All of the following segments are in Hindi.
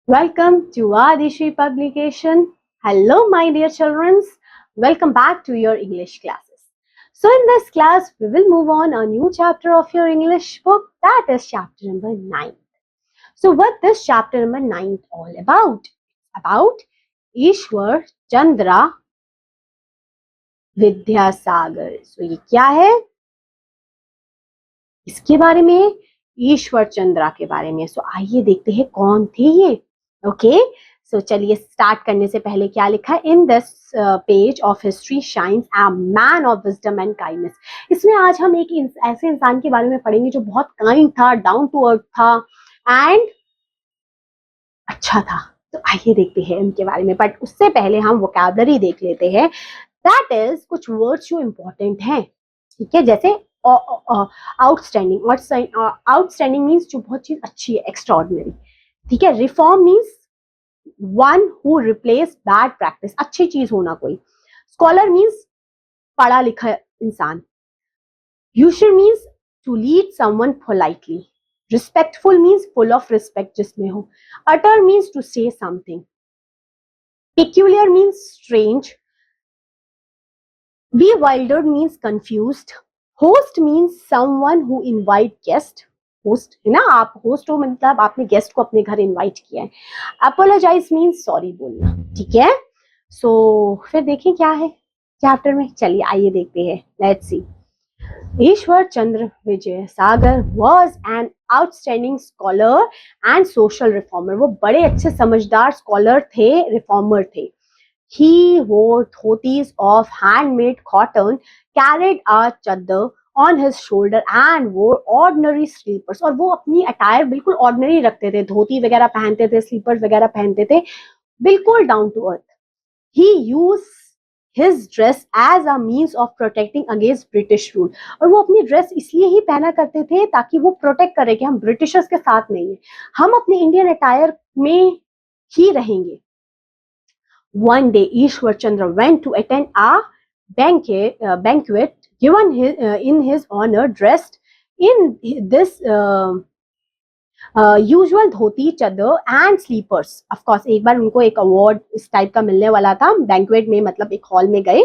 Welcome to Adishi publication. Hello, my dear children. Welcome back to your English classes. So, in this class, we will move on a new chapter of your English book, that is chapter number 9. So, what this chapter number 9 all about? About Ishwar Chandra Vidyasagar. So, ये क्या है? इसके बारे में, ईश्वर चंद्रा के बारे में. सो आइए देखते हैं कौन थे ये. ओके, सो चलिए स्टार्ट करने से पहले क्या लिखा है? In this page of history shines a man of wisdom and kindness. इसमें आज हम एक ऐसे इंसान के बारे में पढ़ेंगे जो बहुत काइंड था, डाउन टू अर्थ था एंड अच्छा था. तो आइए देखते हैं इनके बारे में, बट उससे पहले हम वोकैबुलरी देख लेते हैं. दैट इज कुछ वर्ड्स जो इंपॉर्टेंट हैं. ठीक है, जैसे आउटस्टैंडिंग. आउटस्टैंडिंग मीन्स जो बहुत चीज अच्छी है, एक्स्ट्राऑर्डिनरी. ठीक है. Reform means one who replace bad practice, अच्छी चीज होना कोई. स्कॉलर मीन्स पढ़ा लिखा इंसान. Usher means to lead someone politely. Respectful means full of respect जिसमें हो. Utter means to say something. peculiar means strange. Bewildered means confused. Host means someone who invite guest. Host है ना, आप होस्ट हो मतलब आपने गेस्ट को अपने घर इनवाइट किया है. अपोलोजाइज मीन्स सॉरी बोलना. ठीक है. सो फिर देखें क्या है चैप्टर में. चलिए आइए देखते हैं. Let's see. Ishwar Chandra Vidyasagar was an outstanding scholar and social reformer. वो बड़े अच्छे समझदार स्कॉलर थे, रिफॉर्मर थे. He wore dhotis of handmade cotton, carried a chadar on his shoulder and wore ordinary slippers. और वो अपनी अटायर बिल्कुल ऑर्डिनरी रखते थे, धोती वगैरह पहनते थे, स्लीपर्स वगैरह पहनते थे, बिल्कुल down to earth. He used his dress as a means of protecting against British rule. और वो अपनी ड्रेस इसलिए ही पहना करते थे ताकि वो प्रोटेक्ट करे कि हम ब्रिटिशर्स के साथ नहीं है, हम अपने इंडियन अटायर में ही रहेंगे. One day, Ishwar Chandra went to attend a banquet given in his honor, dressed in this usual dhoti, chadar and sleepers. Of course, एक बार उनको एक अवार्ड इस टाइप का मिलने वाला था. बैंक्वेट में मतलब एक हॉल में गए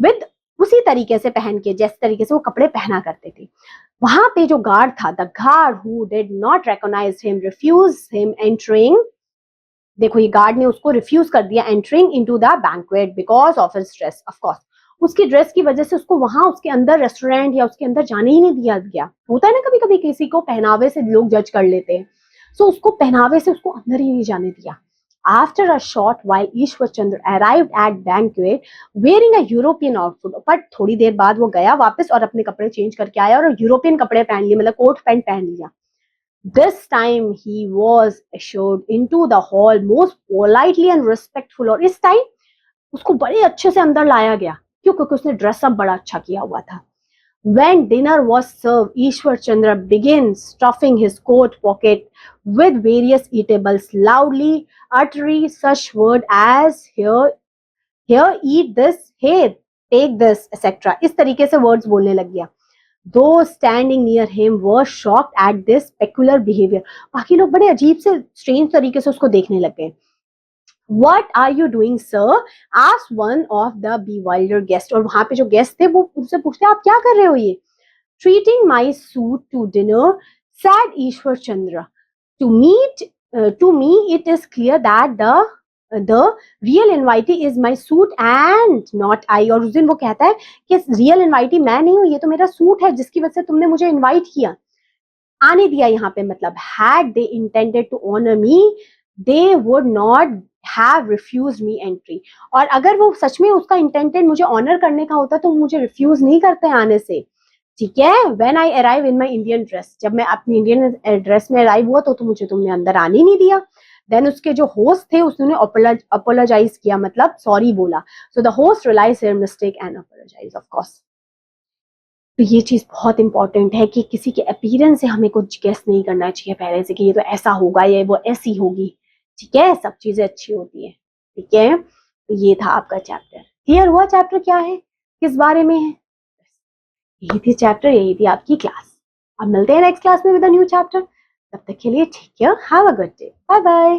विद उसी तरीके से पहन के, जिस तरीके से वो कपड़े पहना करते थे. वहां पे जो गार्ड था, the guard who did not recognise him refuse him entering. देखो ये गार्ड ने उसको रिफ्यूज कर दिया entering into the banquet because of his dress. Of course उसकी ड्रेस की वजह से उसको वहां उसके अंदर रेस्टोरेंट या उसके अंदर जाने ही नहीं दिया गया. होता है ना कभी कभी किसी को पहनावे से लोग जज कर लेते हैं. सो उसको पहनावे से उसको अंदर ही नहीं जाने दिया. After a short while Ishwar Chandra arrived at banquet wearing a European outfit. But थोड़ी देर बाद वो गया वापस और अपने कपड़े चेंज करके आया और यूरोपियन कपड़े पहन लिए, मतलब कोट पैंट पहन लिया. This time he was ushered into the hall most politely and respectful. और इस टाइम उसको बड़े अच्छे से अंदर लाया गया. क्यों? क्योंकि उसने ड्रेसअप बड़ा अच्छा किया हुआ था. When dinner was served, Ishwar Chandra began stuffing his coat pocket with various eatables, loudly uttering such words as here, eat this, here, take this, etc. इस तरीके से words बोलने लग गया. Those standing near him were shocked at this peculiar behavior. बाकी लोग बड़े अजीब से स्ट्रेंज तरीके से उसको देखने लग गए. What are you doing, sir? asked one of the bewildered guests. और वहां पे जो गेस्ट थे वो उनसे पूछते आप क्या कर रहे हो ये? Treating my suit to dinner, said Ishwar Chandra. To me it is clear that the real invitee is my suit and not I. और उस दिन वो कहता है कि रियल इनवाइटी मैं नहीं हूँ, ये तो मेरा सूट है जिसकी वजह से तुमने मुझे इनवाइट किया, आने दिया यहाँ पे. मतलब had they intended to honor me, they would not have refused me entry. और अगर वो सच में उसका इंटेंटेड मुझे ऑनर करने का होता तो मुझे रिफ्यूज नहीं करते आने से. ठीक है. When I arrive in my Indian dress, जब मैं अपनी इंडियन ड्रेस में अराइव हुआ तो मुझे तुमने अंदर आने नहीं दिया. देन उसके जो होस्ट थे उसने अपोलोजाइज किया, मतलब सॉरी बोला. So the host realise here mistake and apologise. Of course तो ये चीज बहुत इंपॉर्टेंट है कि किसी के अपीयरेंस से हमें कुछ गेस नहीं करना चाहिए पहले से कि ये तो ऐसा होगा या वो ऐसी होगी. ठीक है. सब चीजें अच्छी होती है. ठीक है. तो ये था आपका चैप्टर. क्लियर हुआ चैप्टर क्या है, किस बारे में है? यही थी चैप्टर, यही थी आपकी क्लास. अब मिलते हैं नेक्स्ट क्लास में विद अ न्यू चैप्टर. तब तक के लिए ठीक है. Have a good day. Bye bye.